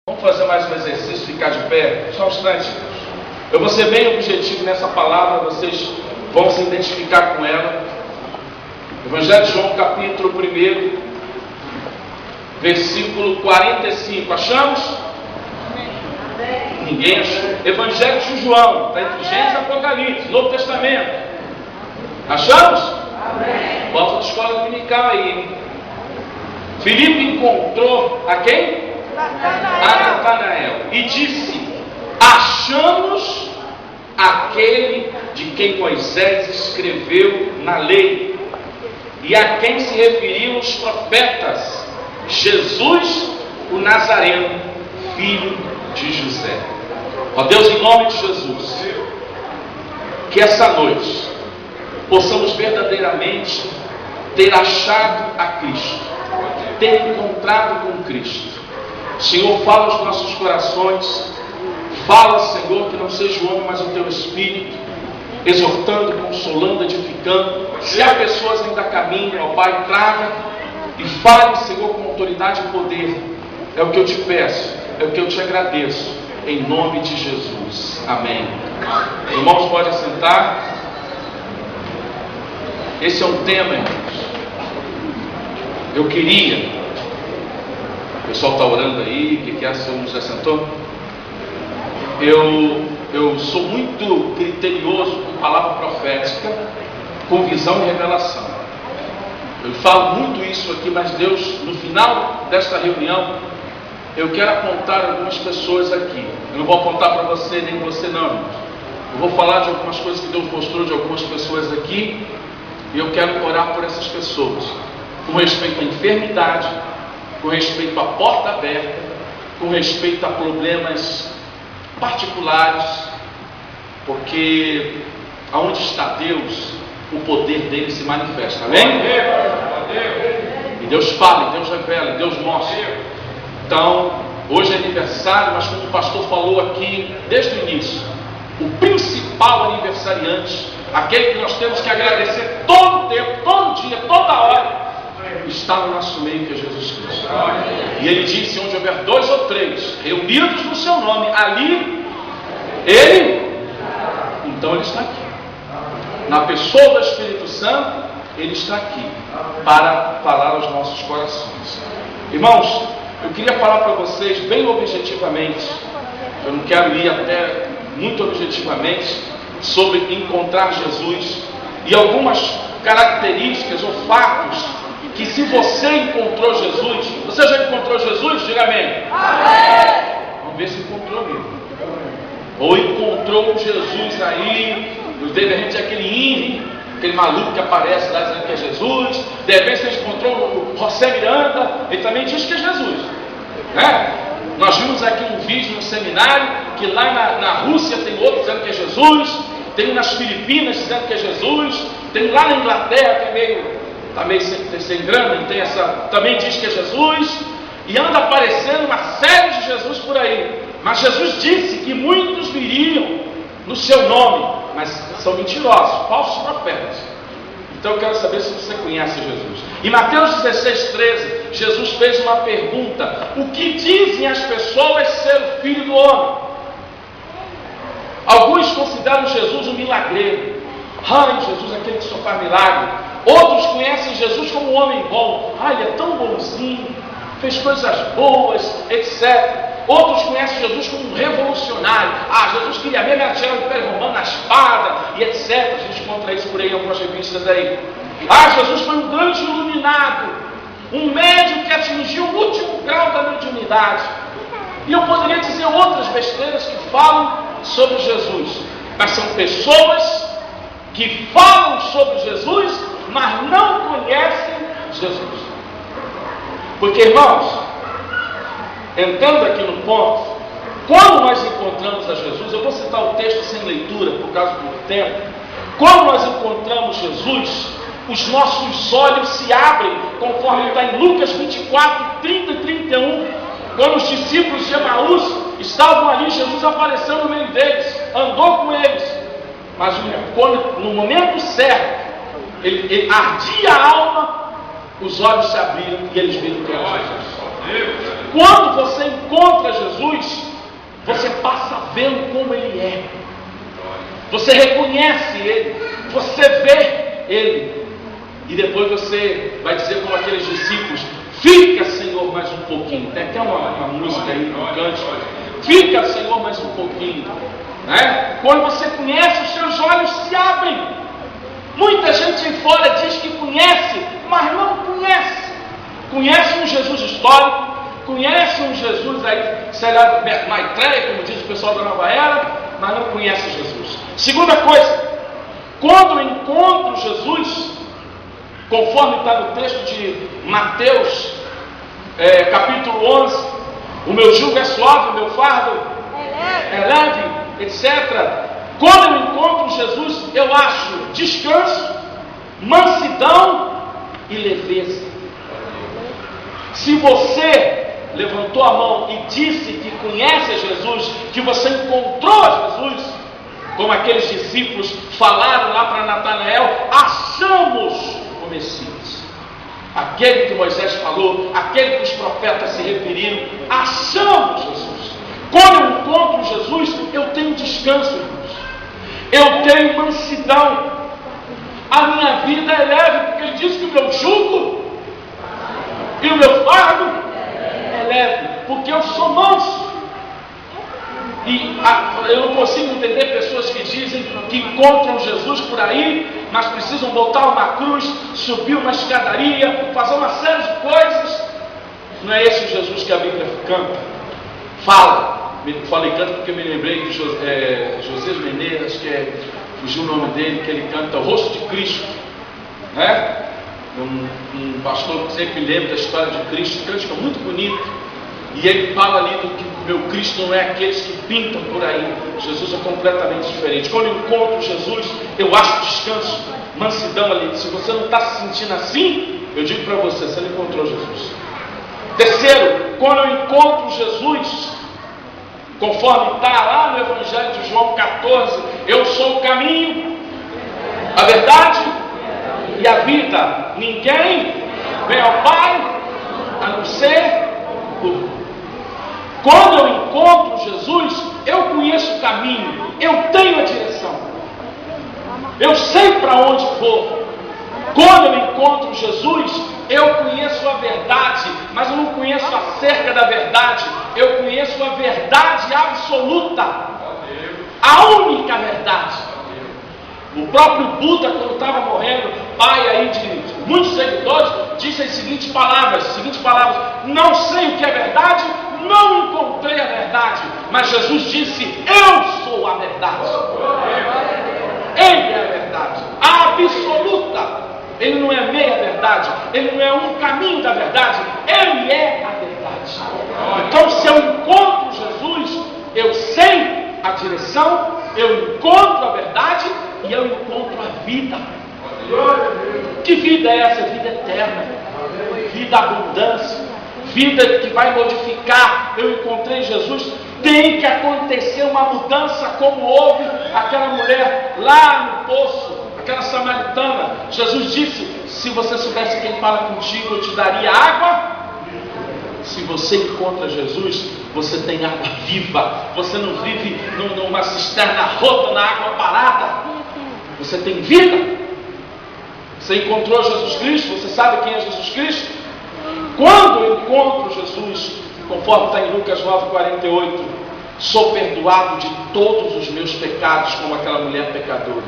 Vamos fazer mais um exercício, ficar de pé, só um instante. Eu vou ser bem objetivo nessa palavra, vocês vão se identificar com ela. Evangelho de João, capítulo 1, versículo 45. Achamos? Ninguém achou. Evangelho de João, está entre Gênesis e Apocalipse, Novo Testamento. Achamos? Amém. Volta de escola dominical aí, hein? Filipe encontrou a quem? A Natanael, e disse: achamos aquele de quem Moisés escreveu na lei e a quem se referiam os profetas, Jesus o Nazareno, filho de José. Ó Deus, em nome de Jesus, que essa noite possamos verdadeiramente ter achado a Cristo, ter encontrado com Cristo. Senhor, fala aos nossos corações. Fala, Senhor, que não seja o homem, mas o teu Espírito, exortando, consolando, edificando. Se há pessoas ainda caminham, ó Pai, traga e fale, Senhor, com autoridade e poder. É o que eu te peço, é o que eu te agradeço, em nome de Jesus. Amém. Os irmãos podem assentar. Esse é um tema, irmãos. Eu queria... O pessoal está orando aí, o que é? O senhor nos assentou? Eu sou muito criterioso com palavra profética, com visão e revelação. Eu falo muito isso aqui, mas Deus, no final desta reunião, eu quero apontar algumas pessoas aqui. Eu não vou apontar para você, nem você não, irmãos. Eu vou falar de algumas coisas que Deus mostrou de algumas pessoas aqui, e eu quero orar por essas pessoas, com respeito à enfermidade, com respeito à porta aberta, com respeito a problemas particulares, porque aonde está Deus, o poder dele se manifesta. Amém? E Deus fala, e Deus revela, e Deus mostra. Então, hoje é aniversário, mas como o pastor falou aqui desde o início, o principal aniversariante, aquele que nós temos que agradecer todo o tempo, todo dia, toda hora, está no nosso meio, que é Jesus Cristo. E ele disse: onde houver 2 ou 3 reunidos no seu nome, ali ele, então ele está aqui, na pessoa do Espírito Santo. Ele está aqui para falar aos nossos corações. Irmãos, eu queria falar para vocês bem objetivamente, eu não quero ir até muito objetivamente, sobre encontrar Jesus e algumas características ou fatos que, se você encontrou Jesus, você já encontrou Jesus? Diga amém. Amém. Vamos ver se encontrou mesmo. Ou encontrou Jesus aí, de repente aquele índio, aquele maluco que aparece lá dizendo que é Jesus. De repente você encontrou o José Miranda, ele também diz que é Jesus, né? Nós vimos aqui um vídeo no seminário, que lá na Rússia tem outro dizendo que é Jesus, tem nas Filipinas dizendo que é Jesus, tem lá na Inglaterra que é meio sem grana, tem também diz que é Jesus, e anda aparecendo uma série de Jesus por aí. Mas Jesus disse que muitos viriam no seu nome, mas são mentirosos, falsos profetas. Então eu quero saber se você conhece Jesus. Em Mateus 16:13, Jesus fez uma pergunta: o que dizem as pessoas ser o Filho do Homem? Alguns consideram Jesus um milagreiro. Ai, Jesus é aquele que só faz milagre. Outros conhecem Jesus como um homem bom. Ai, ele é tão bonzinho, fez coisas boas, etc. Outros conhecem Jesus como um revolucionário. Ah, Jesus queria mesmo atirar o Império Romano na espada, e etc. A gente encontra isso por aí em algumas revistas aí. Ah, Jesus foi um grande iluminado, um médium que atingiu o último grau da mediunidade. E eu poderia dizer outras besteiras que falam sobre Jesus, mas são pessoas que falam sobre Jesus, mas não conhecem Jesus. Porque, irmãos, entrando aqui no ponto, quando nós encontramos a Jesus, eu vou citar o texto sem leitura por causa do tempo. Quando nós encontramos Jesus, os nossos olhos se abrem, conforme está em Lucas 24, 30 e 31, quando os discípulos de Emaús estavam ali, Jesus apareceu no meio deles, andou com eles, mas no momento certo, ele ardia a alma, os olhos se abriram e eles viram que era Jesus. Quando você encontra Jesus, você reconhece Ele, você vê Ele, e depois você vai dizer como aqueles discípulos: fica, Senhor, mais um pouquinho. Tem até uma música aí, um cântico: fica, Senhor, mais um pouquinho, né? Quando você conhece, os seus olhos se abrem. Muita gente aí fora diz que conhece, mas não conhece. Conhece um Jesus histórico, conhece um Jesus aí, sei lá, Maitreya, como diz o pessoal da Nova Era, mas não conhece Jesus. Segunda coisa, quando eu encontro Jesus, conforme está no texto de Mateus, capítulo 11, o meu jugo é suave, o meu fardo é leve, etc. Quando eu encontro Jesus, eu acho descanso, mansidão e leveza. Se você levantou a mão e disse que conhece Jesus, que você encontrou Jesus, como aqueles discípulos falaram lá para Natanael: achamos o Messias, aquele que Moisés falou, aquele que os profetas se referiram, achamos Jesus. Quando eu encontro Jesus, eu tenho descanso, irmãos, eu tenho mansidão, a minha vida é leve, porque ele diz que o meu jugo e o meu fardo é leve, porque eu sou manso. E eu não consigo entender pessoas que dizem que encontram Jesus por aí, mas precisam botar uma cruz, subir uma escadaria, fazer uma série de coisas. Não é esse o Jesus que a Bíblia canta, fala. Falei canta porque me lembrei de José Menezes, que fugiu o nome dele, que ele canta o rosto de Cristo, né? Um pastor que sempre lembra da história de Cristo, cântico muito bonito, e ele fala ali do que o meu Cristo não é aqueles que pintam por aí. Jesus é completamente diferente. Quando eu encontro Jesus, eu acho descanso, mansidão ali. Se você não está se sentindo assim, eu digo para você não encontrou Jesus. Terceiro, quando eu encontro Jesus, conforme está lá no Evangelho de João 14, eu sou o caminho, a verdade e a vida. Ninguém vem ao Pai a não ser por mim. Quando eu encontro Jesus, eu conheço o caminho, eu tenho a direção, eu sei para onde vou. Quando eu encontro Jesus, eu conheço a verdade, mas eu não conheço acerca da verdade, eu conheço a verdade absoluta, a única verdade. O próprio Buda, quando estava morrendo, pai aí de muitos seguidores, disse as seguintes palavras: não sei o que é verdade, não encontrei a verdade, mas Jesus disse: eu sou a verdade. Ele é a verdade, a absoluta. Ele não é meia verdade, ele não é um caminho da verdade, ele é a verdade. Então, se eu encontro Jesus, eu sei a direção, eu encontro a verdade e eu encontro a vida. Que vida é essa? Vida eterna, vida abundância, vida que vai modificar. Eu encontrei Jesus, tem que acontecer uma mudança, como houve aquela mulher lá no poço, aquela samaritana. Jesus disse: se você soubesse quem fala contigo, eu te daria água. Se você encontra Jesus, você tem água viva. Você não vive numa cisterna rota, na água parada. Você tem vida. Você encontrou Jesus Cristo, você sabe quem é Jesus Cristo? Quando eu encontro Jesus, conforme está em Lucas 9,48, sou perdoado de todos os meus pecados, como aquela mulher pecadora.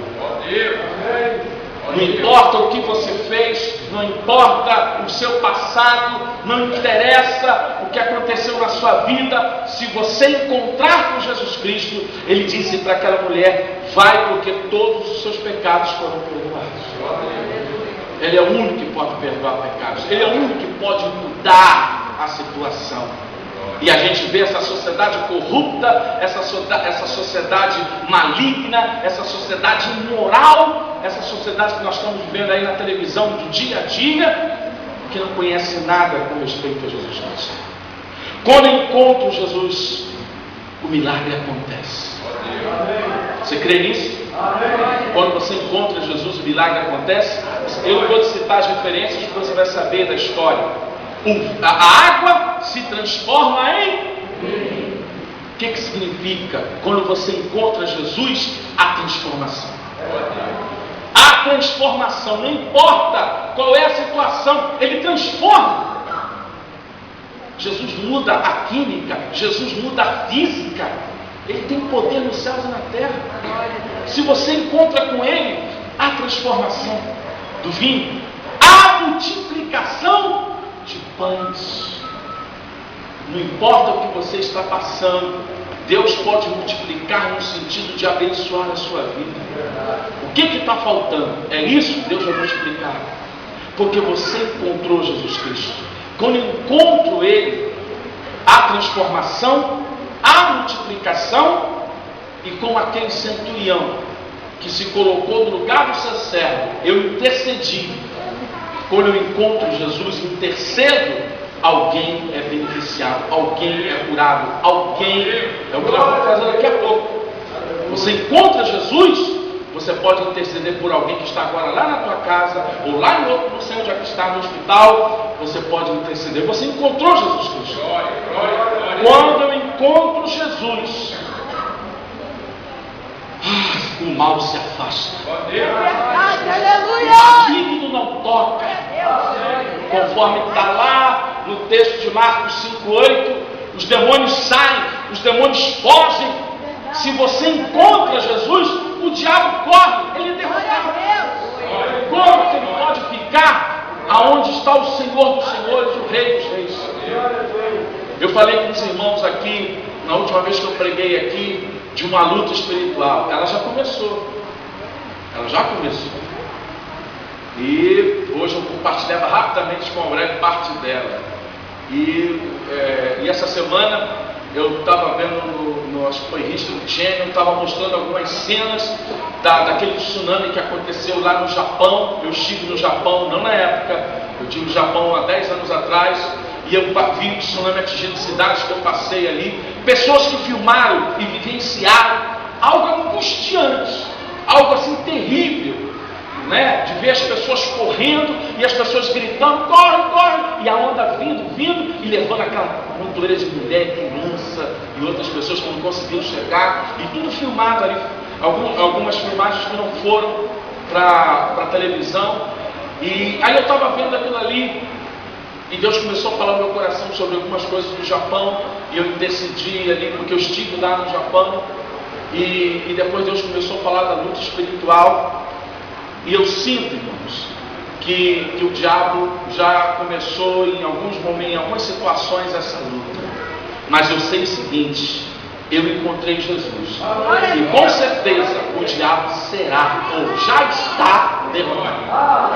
Não importa o que você fez, não importa o seu passado, não interessa o que aconteceu na sua vida. Se você encontrar com Jesus Cristo, ele disse para aquela mulher: vai, porque todos os seus pecados foram perdoados. Ele é o único que pode perdoar pecados, ele é o único que pode mudar a situação. E a gente vê essa sociedade corrupta, essa sociedade maligna, essa sociedade imoral, essa sociedade que nós estamos vivendo aí na televisão do dia a dia, que não conhece nada com respeito a Jesus Cristo. Quando eu encontro Jesus, o milagre acontece. Você crê nisso? Quando você encontra Jesus, o milagre acontece. Eu vou te citar as referências que você vai saber da história. A água se transforma em vinho. O que significa? Quando você encontra Jesus, há transformação. Há transformação, não importa qual é a situação, Ele transforma. Jesus muda a química, Jesus muda a física. Ele tem poder nos céus e na terra. Se você encontra com Ele, há transformação do vinho, há multiplicação de pães. Não importa o que você está passando, Deus pode multiplicar no sentido de abençoar a sua vida. O que está faltando? É isso? Deus vai multiplicar. Porque você encontrou Jesus Cristo. Quando eu encontro Ele, há transformação, há multiplicação. E com aquele centurião que se colocou no lugar do seu servo, eu intercedi. Quando eu encontro Jesus, intercedo, alguém é beneficiado, alguém é curado, alguém é o que nós vamos fazer daqui a pouco. Você encontra Jesus, você pode interceder por alguém que está agora lá na tua casa, ou lá no outro, não sei onde é que está, no hospital. Você pode interceder. Você encontrou Jesus Cristo. Quando eu encontro Jesus, o mal se afasta. O maligno não toca. Conforme está lá no texto de Marcos 5,8, os demônios saem, os demônios fogem. Se você encontra Jesus, o diabo corre, ele é derrotado. Como que ele pode ficar aonde está o Senhor dos Senhores, o Rei dos Reis? Eu falei com os irmãos aqui, na última vez que eu preguei aqui, de uma luta espiritual. Ela já começou. E hoje eu compartilhava rapidamente com a Aurélia parte dela. E essa semana eu estava vendo, acho que foi History Channel, estava mostrando algumas cenas daquele tsunami que aconteceu lá no Japão. Eu estive no Japão, não na época, eu estive no Japão há 10 anos atrás, e eu vi o tsunami atingindo cidades que eu passei ali. Pessoas que filmaram e vivenciaram algo angustiante, algo assim terrível, né? De ver as pessoas correndo e as pessoas gritando, corre, corre, e a onda vindo e levando aquela montoeira de mulher, criança e outras pessoas que não conseguiam chegar, e tudo filmado ali. Algumas filmagens que não foram para a televisão. E aí eu estava vendo aquilo ali, e Deus começou a falar no meu coração sobre algumas coisas do Japão, e eu decidi ali, porque eu estive lá no Japão, e depois Deus começou a falar da luta espiritual. E eu sinto, irmãos, que o diabo já começou em alguns momentos, em algumas situações, essa luta. Mas eu sei o seguinte: eu encontrei Jesus. E com certeza o diabo será, ou já está derrotado.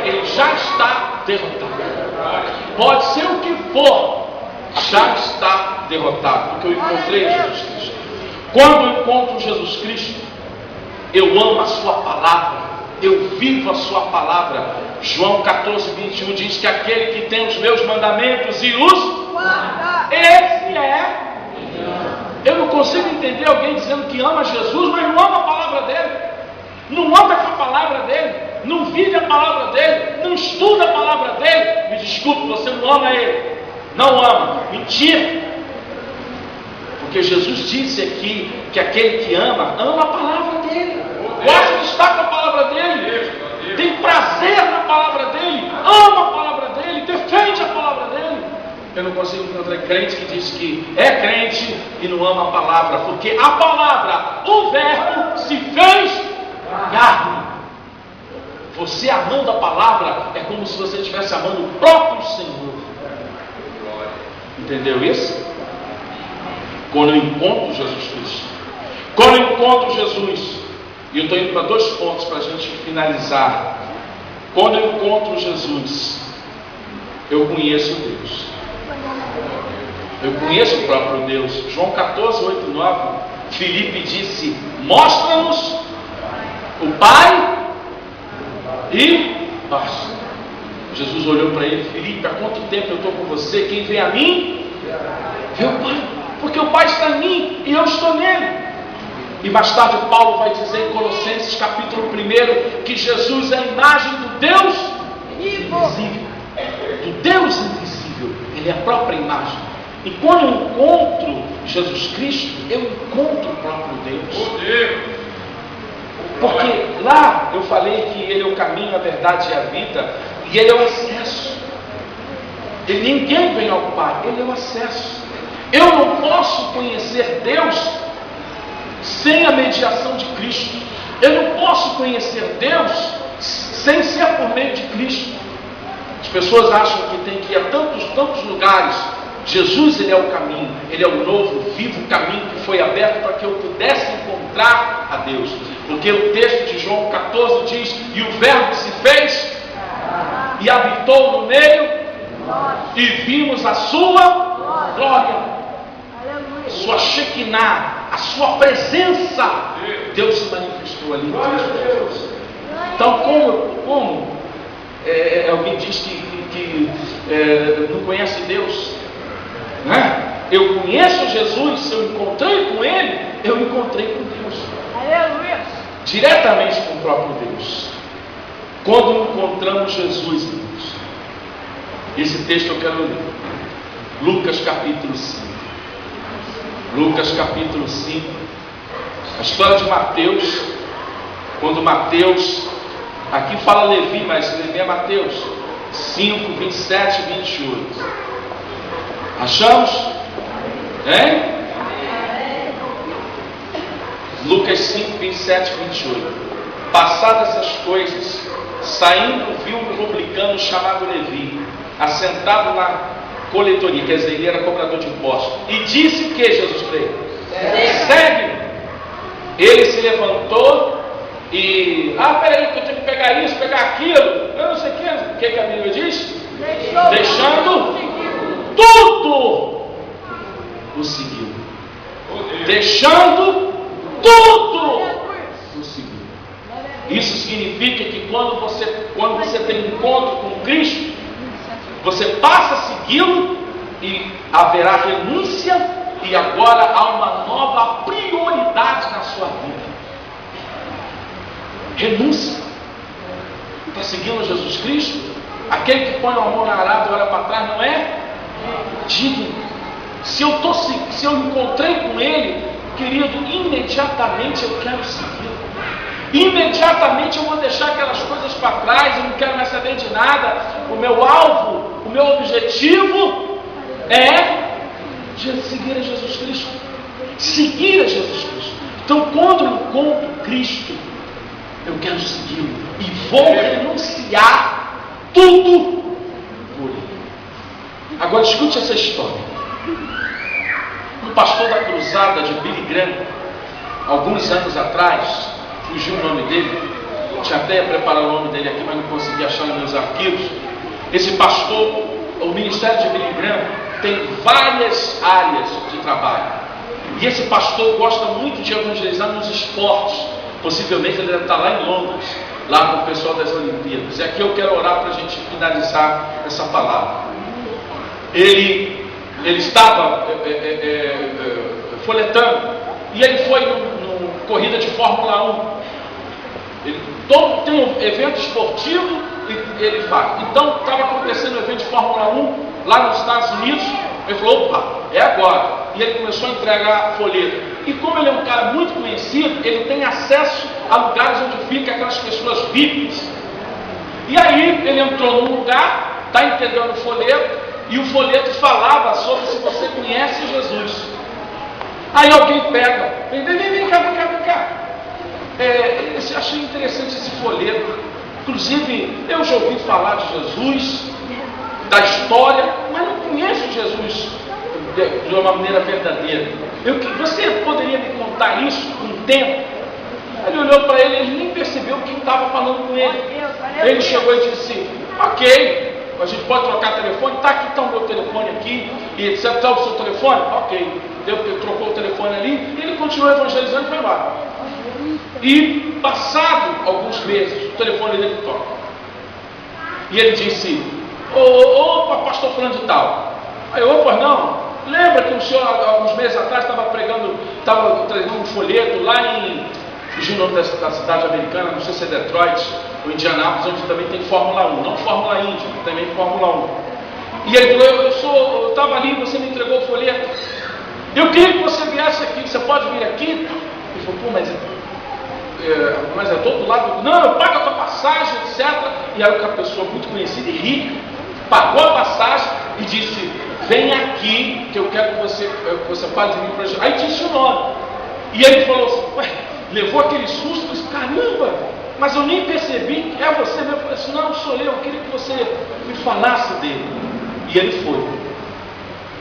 Ele já está derrotado. Pode ser o que for, já está derrotado. Porque eu encontrei Jesus Cristo. Quando eu encontro Jesus Cristo, eu amo a sua palavra. Eu vivo a sua palavra. João 14:21 diz que aquele que tem os meus mandamentos e os guarda, esse é. Eu não consigo entender alguém dizendo que ama Jesus, mas não ama a palavra dele, não anda com a palavra dele, não vive a palavra dele, não estuda a palavra dele. Me desculpe, você não ama ele. Não ama. Mentira. Porque Jesus disse aqui que aquele que ama a palavra dele, gosta de estar com a palavra dele, tem prazer na palavra dele, ama a palavra dele, defende a palavra dele. Eu não consigo encontrar crente que diz que é crente e não ama a palavra, porque a palavra, o verbo, se fez carne. Você amando a palavra é como se você estivesse amando o próprio Senhor. Entendeu isso? Quando eu encontro Jesus Cristo, quando eu encontro Jesus, e eu estou indo para 2 pontos para a gente finalizar. Quando eu encontro Jesus, eu conheço Deus. Eu conheço o próprio Deus. João 14:8-9, Filipe disse: mostra-nos o Pai e basta. Jesus olhou para ele: Filipe, há quanto tempo eu estou com você? Quem vem a mim, vê o Pai. Porque o Pai está em mim e eu estou nele. E mais tarde Paulo vai dizer em Colossenses capítulo 1 que Jesus é a imagem do Deus invisível. Do Deus invisível. Ele é a própria imagem. E quando eu encontro Jesus Cristo, eu encontro o próprio Deus. Porque lá eu falei que Ele é o caminho, a verdade e a vida, e Ele é o acesso. E ninguém vem ao Pai, Ele é o acesso. Eu não posso conhecer Deus sem a mediação de Cristo. Eu não posso conhecer Deus sem ser por meio de Cristo. As pessoas acham que tem que ir a tantos lugares. Jesus, Ele é o caminho, Ele é o novo, vivo caminho que foi aberto para que eu pudesse encontrar a Deus. Porque o texto de João 14 diz: e o Verbo se fez e habitou no meio e vimos a sua glória, a sua Shekinah, a sua presença. Deus se manifestou ali no texto de Jesus. Então, como alguém diz que não conhece Deus, né? Eu conheço Jesus, se eu encontrei com Ele, eu encontrei com Deus. Aleluia. Diretamente com o próprio Deus. Quando encontramos Jesus, irmãos, esse texto eu quero ler. Lucas capítulo 5. Lucas capítulo 5. A história de Mateus. Quando Mateus, aqui fala Levi, mas Levi é Mateus 5, 27 e 28. Achamos? Hein? Lucas 5, 27 e 28. Passadas essas coisas, saindo, viu um publicano chamado Levi, assentado na coletoria, quer dizer, ele era cobrador de impostos, e disse que Jesus veio: segue-me. Ele se levantou e, peraí, que eu tenho que pegar isso, pegar aquilo, eu não sei o que a Bíblia diz? Deixando tudo, o seguiu. Deixando tudo, o seguiu. Isso significa que quando você tem um encontro com Cristo, você passa a segui-lo e haverá renúncia, e agora há uma nova prioridade na sua vida. Renúncia. Está seguindo Jesus Cristo? Aquele que põe a mão na arada e olha para trás não é digno. Se eu encontrei com Ele, querido, imediatamente eu quero segui-lo. Imediatamente eu vou deixar aquelas coisas para trás, eu não quero mais saber de nada. O meu alvo, o meu objetivo é seguir a Jesus Cristo. Seguir a Jesus Cristo. Então, quando eu encontro Cristo, eu quero segui-lo e vou renunciar tudo por Ele. Agora escute essa história. Um pastor da cruzada de Billy Graham, alguns anos atrás, fugiu o nome dele, tinha até preparado o nome dele aqui, mas não consegui achar nos meus arquivos. Esse pastor, o ministério de Billy Graham tem várias áreas de trabalho, e esse pastor gosta muito de evangelizar nos esportes. Possivelmente ele deve estar lá em Londres, lá com o pessoal das Olimpíadas. E aqui eu quero orar para a gente finalizar essa palavra. Ele estava folhetando, e ele foi numa corrida de Fórmula 1. Tem um evento esportivo e ele faz. Então estava acontecendo um evento de Fórmula 1 lá nos Estados Unidos. Ele falou: opa, é agora. E ele começou a entregar folheto. E como ele é um cara muito conhecido, ele tem acesso a lugares onde ficam aquelas pessoas VIPs. E aí ele entrou num lugar, está entregando o folheto, e o folheto falava sobre se você conhece Jesus. Aí alguém pega, vem cá. Eu achei interessante esse folheto. Inclusive, eu já ouvi falar de Jesus, da história, mas não conheço Jesus de uma maneira verdadeira. Você poderia me contar isso com o tempo? Ele olhou para ele, ele nem percebeu quem estava falando com ele. Ele chegou e disse: ok, a gente pode trocar telefone? Tá, aqui está o meu telefone aqui, e etc. Está o seu telefone? Ok. Trocou o telefone ali, e ele continuou evangelizando e foi embora. E passado alguns meses, o telefone dele toca. E ele disse: opa, pastor fulano de tal. Aí, opa, não. Lembra que o senhor, alguns meses atrás, estava entregando um folheto lá em, fugiu o nome da cidade americana, não sei se é Detroit ou Indianápolis, onde também tem Fórmula 1, não Fórmula Indy, também Fórmula 1. E ele falou: eu estava ali, você me entregou o folheto. Eu queria que você viesse aqui, você pode vir aqui? Ele falou, pô, mas é do outro lado. Não, eu pago a tua passagem, etc. E era uma pessoa muito conhecida e rica, pagou a passagem e disse, vem aqui que eu quero que você fale de mim para Jesus. Aí disse o nome. E ele falou assim, ué, levou aquele susto, disse, caramba, mas eu nem percebi que é você mesmo. Eu falei assim, não, sou eu queria que você me falasse dele. E ele foi.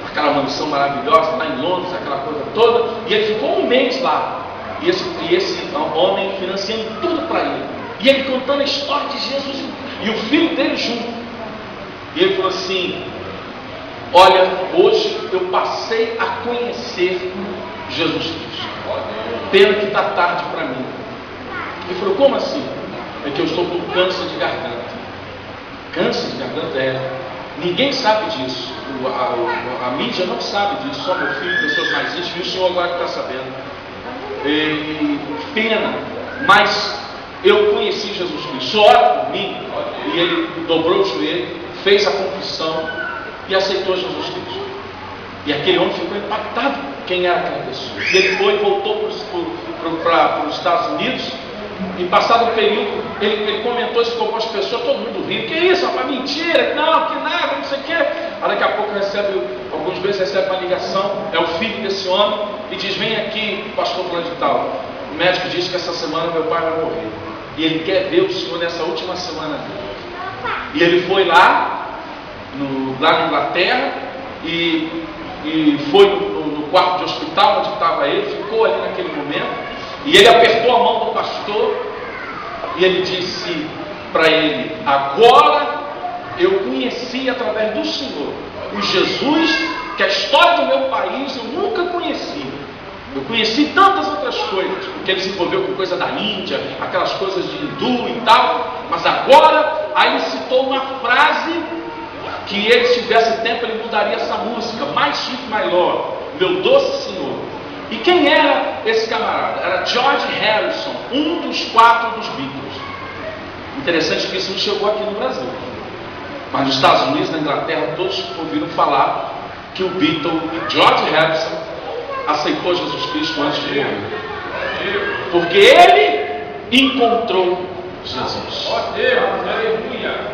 Aquela mansão maravilhosa lá em Londres, aquela coisa toda, e ele ficou um mês lá. E esse homem financiando tudo para ele. E ele contando a história de Jesus e o filho dele junto. E ele falou assim, olha, hoje eu passei a conhecer Jesus Cristo. Pena que está tarde para mim. Ele falou, como assim? É que eu estou com câncer de garganta. Câncer de garganta é. Ninguém sabe disso. A mídia não sabe disso. Só meu filho, pessoas mais íntimas, e o senhor agora que está sabendo. E, pena. Mas eu conheci Jesus Cristo. Ora por mim. E ele dobrou o joelho, fez a confissão e aceitou Jesus Cristo. E aquele homem ficou impactado quem era aquela pessoa. E ele voltou para os Estados Unidos. E passado um período, ele comentou isso com as pessoas, todo mundo rindo. Que isso, rapaz, mentira, não, que nada, não sei o quê. Aí daqui a pouco alguns vezes recebe uma ligação, é o filho desse homem, e diz, vem aqui, pastor fulano de tal. O médico disse que essa semana meu pai vai morrer. E ele quer ver o senhor nessa última semana dele. E ele foi lá na Inglaterra, e foi no quarto de hospital onde estava ele, ficou ali naquele momento. E ele apertou a mão do pastor e ele disse para ele, agora eu conheci através do Senhor o Jesus que a história do meu país eu nunca conheci. Eu conheci tantas outras coisas, porque ele se envolveu com coisa da Índia, aquelas coisas de hindu e tal, mas agora, aí ele citou uma frase que ele, se tivesse tempo, ele mudaria essa música, My Sweet My Lord, meu doce Senhor. E quem era esse camarada? Era George Harrison, um dos 4 dos Beatles. Interessante que isso não chegou aqui no Brasil. Mas nos Estados Unidos, na Inglaterra, todos ouviram falar que o Beatle George Harrison aceitou Jesus Cristo antes de morrer. Porque ele encontrou Jesus.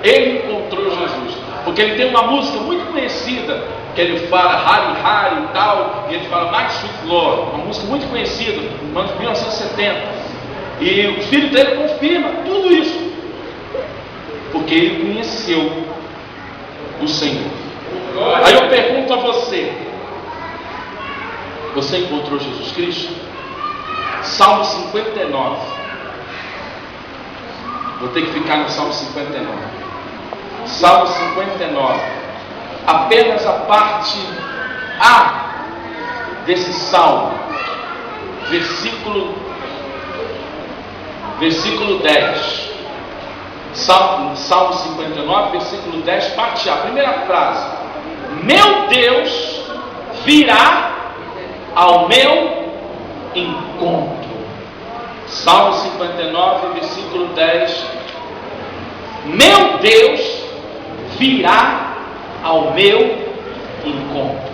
Ele encontrou Jesus. Porque ele tem uma música muito conhecida, que ele fala Hari Hari e tal, e ele fala My Sweet Lord, uma música muito conhecida, no ano de 1970. E o filho dele confirma tudo isso, porque ele conheceu o Senhor. Aí eu pergunto a você, você encontrou Jesus Cristo? Salmo 59. Vou ter que ficar no Salmo 59. Salmo 59. Apenas a parte A desse salmo, versículo 10. Salmo 59, versículo 10, parte A, primeira frase. Meu Deus virá ao meu encontro. Salmo 59, versículo 10. Meu Deus virá ao meu encontro.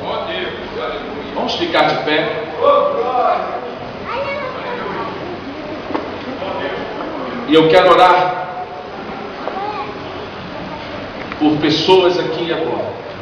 Vamos ficar de pé. E eu quero orar por pessoas aqui agora.